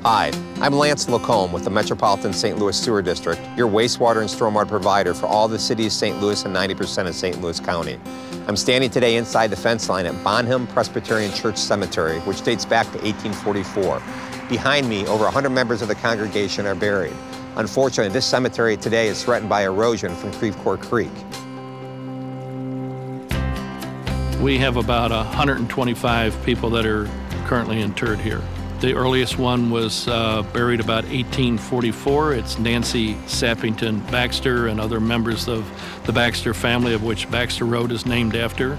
Hi, I'm Lance Lacombe with the Metropolitan St. Louis Sewer District, your wastewater and stormwater provider for all the city of St. Louis and 90% of St. Louis County. I'm standing today inside the fence line at Bonhomme Presbyterian Church Cemetery, which dates back to 1844. Behind me, over 100 members of the congregation are buried. Unfortunately, this cemetery today is threatened by erosion from Creve Couer Creek. We have about 125 people that are currently interred here. The earliest one was buried about 1844. It's Nancy Sappington Baxter and other members of the Baxter family, of which Baxter Road is named after.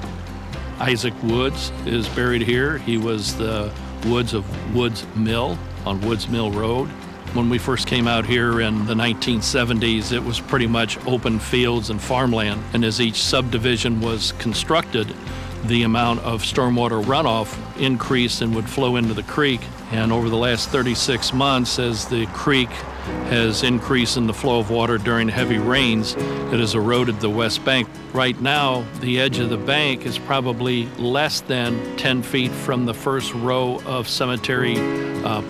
Isaac Woods is buried here. He was the Woods of Woods Mill on Woods Mill Road. When we first came out here in the 1970s, it was pretty much open fields and farmland. And as each subdivision was constructed, the amount of stormwater runoff increased and would flow into the creek. And over the last 36 months, as the creek has increased in the flow of water during heavy rains, it has eroded the west bank. Right now, the edge of the bank is probably less than 10 feet from the first row of cemetery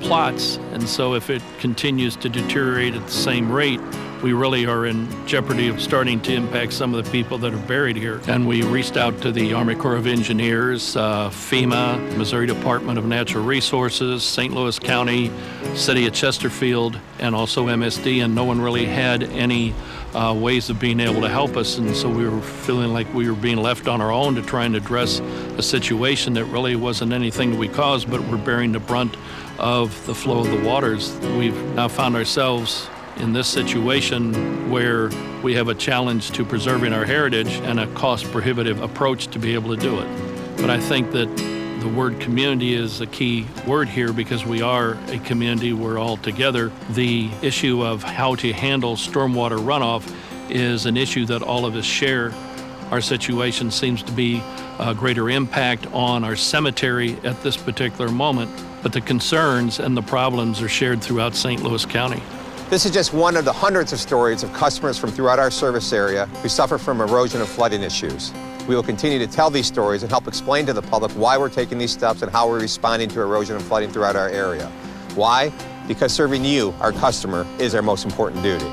plots. And so if it continues to deteriorate at the same rate, we really are in jeopardy of starting to impact some of the people that are buried here. And we reached out to the Army Corps of Engineers, FEMA, Missouri Department of Natural Resources, St. Louis County, City of Chesterfield, and also MSD, and no one really had any ways of being able to help us. And so we were feeling like we were being left on our own to try and address a situation that really wasn't anything that we caused, but we're bearing the brunt of the flow of the waters. We've now found ourselves in this situation where we have a challenge to preserving our heritage and a cost-prohibitive approach to be able to do it. But I think that the word community is a key word here because we are a community. We're all together. The issue of how to handle stormwater runoff is an issue that all of us share. Our situation seems to be a greater impact on our cemetery at this particular moment, but the concerns and the problems are shared throughout St. Louis County. This is just one of the hundreds of stories of customers from throughout our service area who suffer from erosion and flooding issues. We will continue to tell these stories and help explain to the public why we're taking these steps and how we're responding to erosion and flooding throughout our area. Why? Because serving you, our customer, is our most important duty.